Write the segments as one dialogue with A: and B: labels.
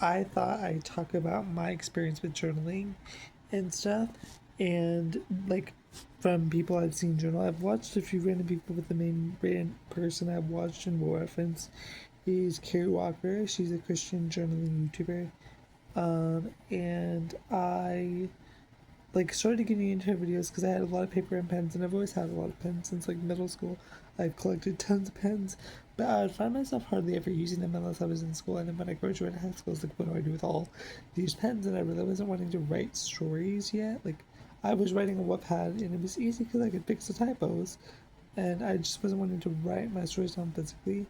A: I thought I'd talk about my experience with journaling and stuff, and like from people I've seen journal. I've watched a few random people, but the main person I've watched and will reference is Carrie Walker. She's a Christian journaling YouTuber, and I like started getting into her videos because I had a lot of paper and pens, and I've always had a lot of pens since like middle school. I've collected tons of pens, but I would find myself hardly ever using them unless I was in school. And then when I graduated high school, I was like, what do I do with all these pens? And I really wasn't wanting to write stories yet. Like I was writing a Wattpad, and it was easy because I could fix the typos, and I just wasn't wanting to write my stories down physically,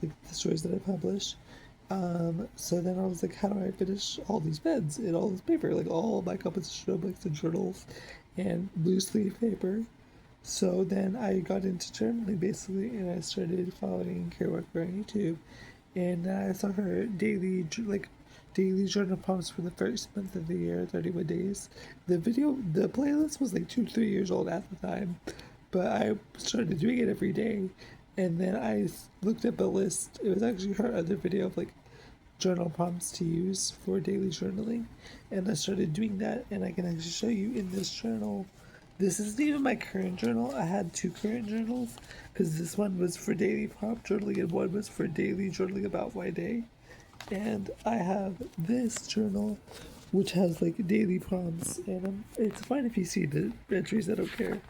A: like the stories that I published. So then I was like, how do I finish all these pens and all this paper? Like all my composition of books and journals and loose leaf paper. So then I got into journaling basically, and I started following Carrie Walker on YouTube. And then I saw her daily journal prompts for the first month of the year, 31 days. The playlist was like 2, 3 years old at the time, but I started doing it every day. And then I looked up a list. It was actually her other video of like journal prompts to use for daily journaling, and I started doing that. And I can actually show you in this journal. This isn't even my current journal. I had two current journals because this one was for daily prompt journaling and one was for daily journaling about my day. And I have this journal which has like daily prompts, and it's fine if you see the entries. I don't care.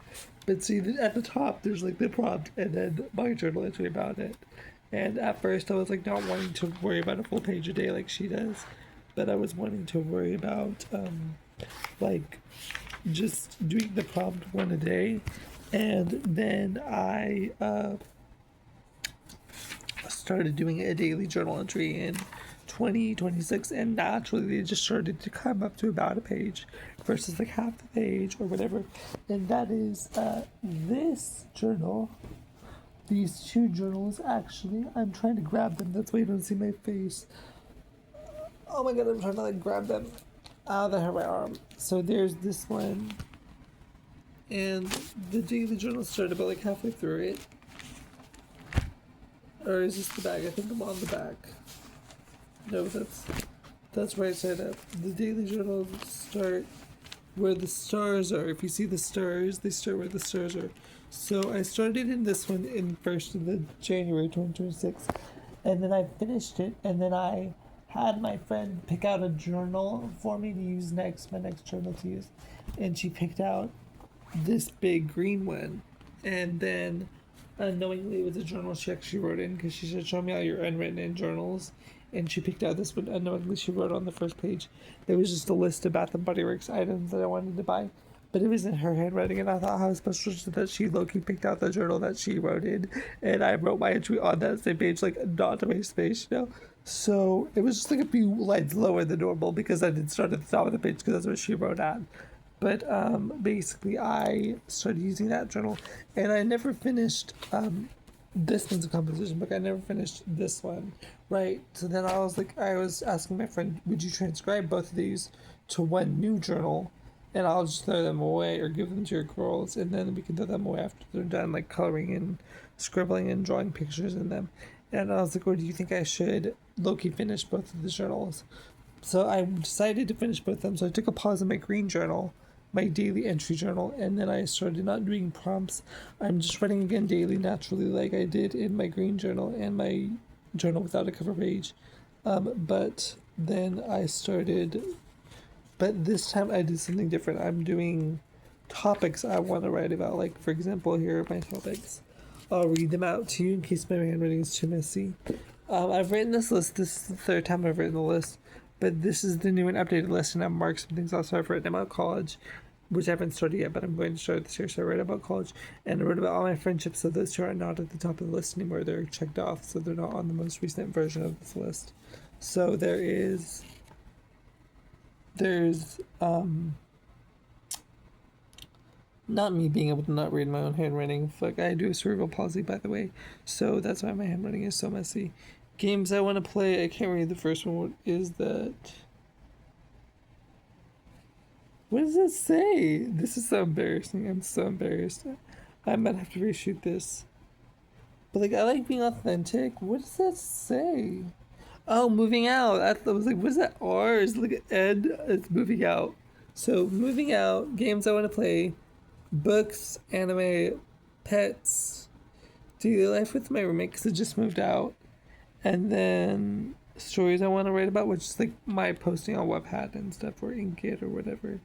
A: But see, at the top there's like the prompt and then my journal entry about it. And at first I was like not wanting to worry about a full page a day like she does, but I was wanting to worry about like just doing the prompt one a day. And then I started doing a daily journal entry in 2026, and naturally they just started to come up to about a page versus like half the page or whatever. And that is this journal. These two journals, actually, I'm trying to grab them. That's why you don't see my face. Oh my god, I'm trying to like grab them out of the my arm. So there's this one, and the daily journal started about like halfway through it. Or is this the back? I think I'm on the back. No, that's right side up. The daily journals start where the stars are. If you see the stars, they start where the stars are. So I started in this one in first of the January 2026, and then I finished it, and then I had my friend pick out a journal for me to use next, my next journal to use, and she picked out this big green one, and then unknowingly it was a journal she actually wrote in because she said, "Show me all your unwritten in journals." And she picked out this one. Unknowingly, she wrote on the first page. There was just a list of Bath and Body Works items that I wanted to buy, but it was in her handwriting, and I thought how special that she low-key picked out the journal that she wrote in, and I wrote my entry on that same page, like not to waste space, you know. So it was just like a few lines lower than normal because I didn't start at the top of the page because that's what she wrote at. But basically, I started using that journal, and I never finished. This one's a composition book. I never finished this one, right? So then I was asking my friend, would you transcribe both of these to one new journal, and I'll just throw them away or give them to your girls, and then we can throw them away after they're done, like coloring and scribbling and drawing pictures in them. And I was like, or do you think I should low-key finish both of the journals? So I decided to finish both of them. So I took a pause in my green journal, my daily entry journal, and then I started not doing prompts. I'm just writing again daily, naturally, like I did in my green journal and my journal without a cover page. But then I started, but this time I did something different. I'm doing topics I want to write about. Like, for example, here are my topics. I'll read them out to you in case my handwriting is too messy. I've written this list. This is the third time I've written the list, but this is the new and updated list, and I've marked some things also I've written about college, which I haven't started yet, but I'm going to start this year. So I wrote about college, and I wrote about all my friendships. So those two are not at the top of the list anymore. They're checked off, so they're not on the most recent version of this list. So there's not me being able to not read my own handwriting. Fuck, I do have cerebral palsy, by the way, so that's why my handwriting is so messy. Games I want to play, I can't read the first one. What is that? What does it say? This is so embarrassing. I'm so embarrassed. I might have to reshoot this. But like, I like being authentic. What does that say? Oh, moving out. I was like, what's that R? Is look at Ed. It's moving out. So moving out, games I want to play, books, anime, pets, daily life with my roommate because I just moved out, and then stories I want to write about, which is like my posting on Webhat and stuff or Inkit or whatever.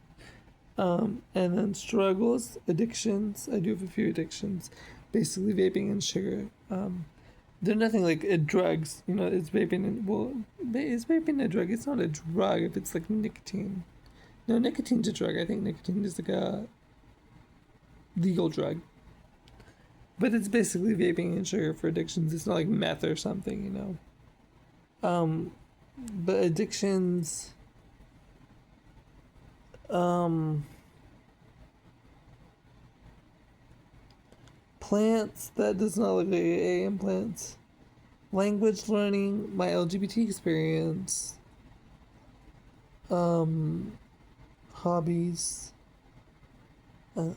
A: And then struggles, addictions. I do have a few addictions, basically vaping and sugar. They're nothing like drugs. You know, it's vaping and well, is vaping a drug? It's not a drug if it's like nicotine. No, nicotine's a drug. I think nicotine is like a legal drug. But it's basically vaping and sugar for addictions. It's not like meth or something, you know. But addictions, um, plants, that does not look like AA in plants. Language learning, my LGBT experience, um, hobbies. Uh,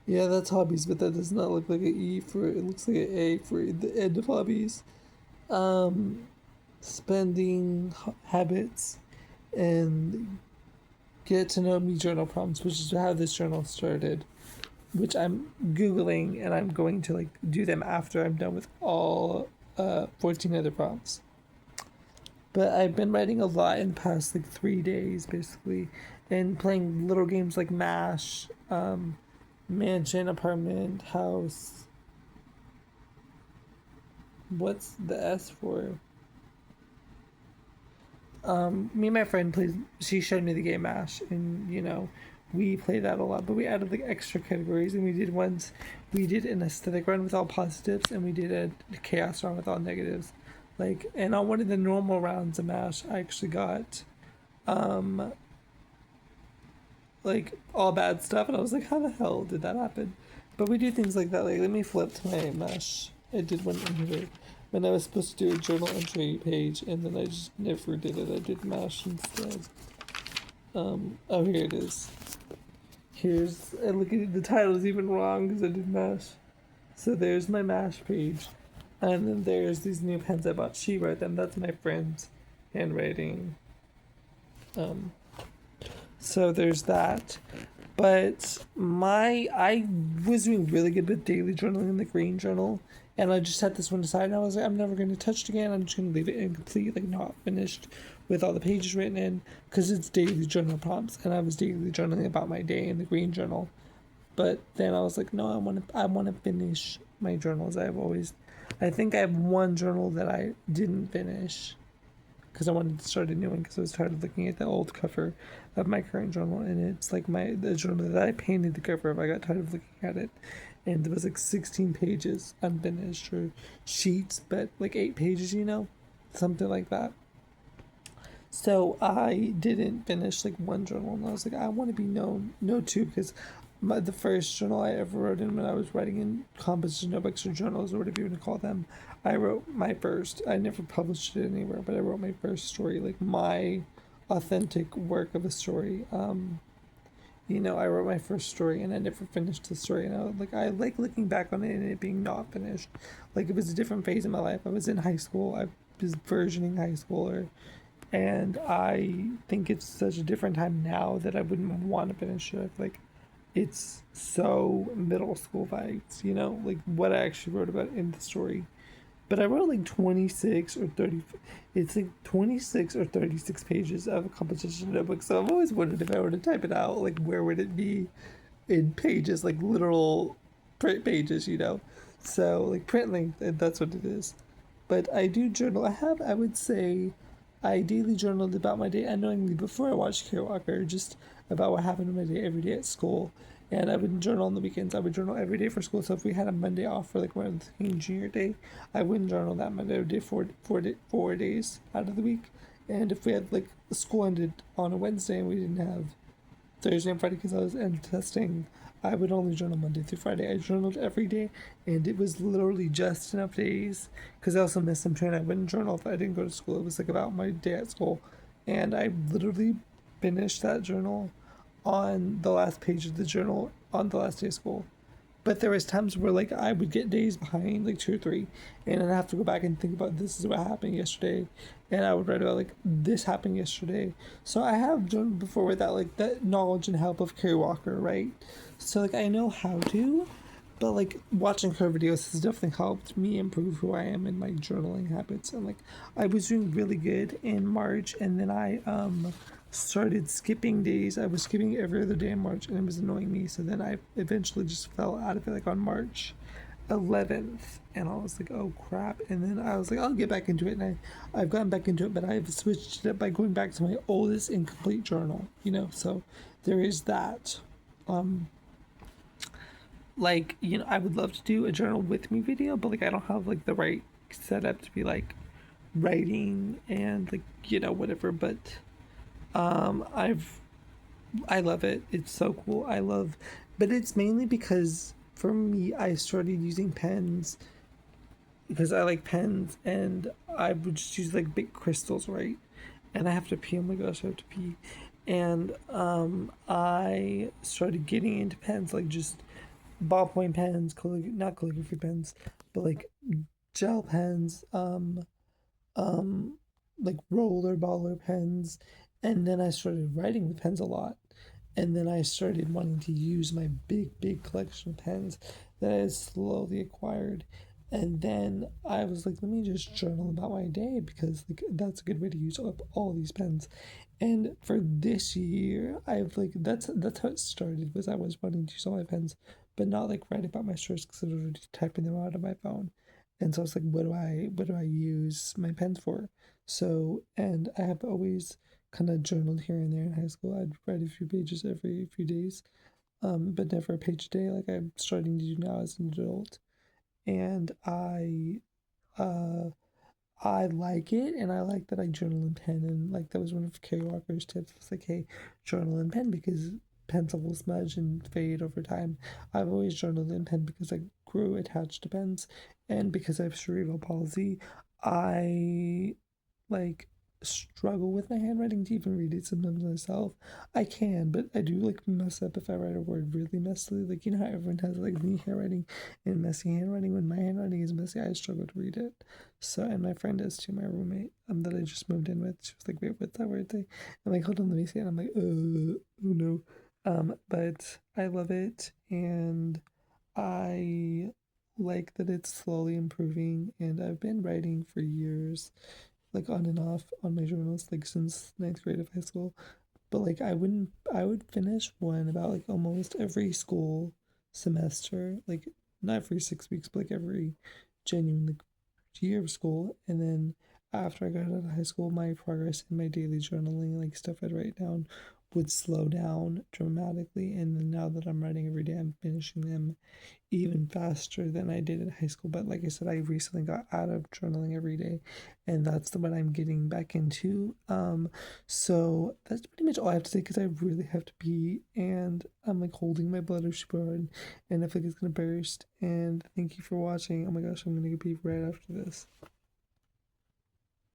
A: yeah, that's hobbies, but that does not look like an E for it looks like an A for the end of hobbies. Um, spending habits and get to know me journal prompts, which is how this journal started, which I'm Googling and I'm going to like do them after I'm done with all 14 other prompts. But I've been writing a lot in the past like 3 days basically and playing little games like MASH, mansion, apartment, house. What's the S for? Me and my friend plays. She showed me the game Mash, and you know, we play that a lot. But we added like extra categories, and we did ones. We did an aesthetic run with all positives, and we did a chaos run with all negatives. Like, and on one of the normal rounds of Mash, I actually got, um, like all bad stuff, and I was like, how the hell did that happen? But we do things like that. Like, let me flip to my Mash. I did one in here when I was supposed to do a journal entry page, and then I just never did it. I did MASH instead. Oh, here it is. Here's, I look at it, the title is even wrong because I did MASH. So there's my MASH page, and then there's these new pens I bought. She wrote them. That's my friend's handwriting. Um, so there's that. But I was doing really good with daily journaling in the green journal, and I just set this one aside, and I was like, I'm never going to touch it again. I'm just going to leave it incomplete, like not finished, with all the pages written in, because it's daily journal prompts, and I was daily journaling about my day in the green journal. But then I was like, no, I want to finish my journals. I think I have one journal that I didn't finish because I wanted to start a new one because I was tired of looking at the old cover of my current journal, and it's like the journal that I painted the cover of. I got tired of looking at it, and it was like 16 pages unfinished or sheets, but like 8 pages, you know, something like that. So I didn't finish like one journal, and I was like, I want to be no two, because the first journal I ever wrote in when I was writing in composition notebooks or journals or whatever you want to call them, I wrote my first. I never published it anywhere, but I wrote my first story, like my authentic work of a story. You know, I wrote my first story and I never finished the story. And I like looking back on it and it being not finished. Like it was a different phase in my life. I was in high school. I was versioning high schooler, and I think it's such a different time now that I wouldn't want to finish it. Like it's so middle school vibes, you know, like what I actually wrote about in the story. But I wrote like 26 or 30, it's like 26 or 36 pages of a composition notebook. So I've always wondered if I were to type it out, like where would it be in pages, like literal print pages, you know? So like print length, and that's what it is. But I do journal. I would say, I daily journaled about my day unknowingly before I watched Care Walker, just about what happened in my day every day at school. And I would journal on the weekends. I would journal every day for school. So if we had a Monday off for like one junior day, I wouldn't journal that Monday. I would do 4 days out of the week. And if we had like school ended on a Wednesday and we didn't have Thursday and Friday because I was end testing, I would only journal Monday through Friday. I journaled every day, and it was literally just enough days because I also missed some training. I wouldn't journal if I didn't go to school. It was like about my day at school, and I literally finished that journal on the last page of the journal on the last day of school. But there was times where like I would get days behind, like 2 or 3, and I'd have to go back and think about this is what happened yesterday, and I would write about like this happened yesterday. So I have journaled before with that knowledge and help of Carrie Walker, right? So like I know how to, but like watching her videos has definitely helped me improve who I am in my journaling habits. And like I was doing really good in March, and then I started skipping days. I was skipping every other day in March, and it was annoying me. So then I eventually just fell out of it, like on March 11th, and I was like, oh crap. And then I was like, I'll get back into it, and I've gotten back into it, but I've switched it up by going back to my oldest incomplete journal, so there is that. Like, I would love to do a journal with me video, but like I don't have like the right setup to be like writing and like whatever. But I've I love it. It's so cool. But it's mainly because for me I started using pens because I like pens, and I would just use like big crystals, right? And I have to pee. Oh my gosh, I have to pee. And I started getting into pens, like just ballpoint pens, not calligraphy pens, but like gel pens, um, like roller baller pens. And then I started writing with pens a lot. And then I started wanting to use my big collection of pens that I had slowly acquired. And then I was like, let me just journal about my day because like that's a good way to use up all these pens. And for this year, I've like that's how it started. Was I was wanting to use all my pens, but not like write about my stories because I was already typing them out on my phone. And so I was like, what do I use my pens for? So, and I have always kind of journaled here and there in high school. I'd write a few pages every few days, but never a page a day like I'm starting to do now as an adult. And uh, I like it, and I like that I journal in pen. And like that was one of Carrie Walker's tips. It's like, hey, journal in pen because pencil will smudge and fade over time. I've always journaled in pen because I grew attached to pens, and because I have cerebral palsy, I like struggle with my handwriting to even read it sometimes myself. I can, but I do like mess up if I write a word really messily. Like how everyone has like neat handwriting and messy handwriting. When my handwriting is messy, I struggle to read it. So, and my friend is too, my roommate, that I just moved in with. She was like, "Wait, what's that word thing?" I'm like, "Hold on, let me see it." And I'm like, "Oh no." But I love it, and I like that it's slowly improving. And I've been writing for years, like on and off on my journals, like since ninth grade of high school. But like I would finish one about like almost every school semester, like not every 6 weeks, but like every genuine like year of school. And then after I got out of high school, my progress in my daily journaling, like stuff I'd write down, would slow down dramatically. And then now that I'm writing every day, I'm finishing them even faster than I did in high school. But like I said, I recently got out of journaling every day, and that's the one I'm getting back into. So that's pretty much all I have to say because I really have to pee, and I'm like holding my bladder super hard, and I feel like it's gonna burst. And thank you for watching. Oh my gosh, I'm gonna go pee right after this.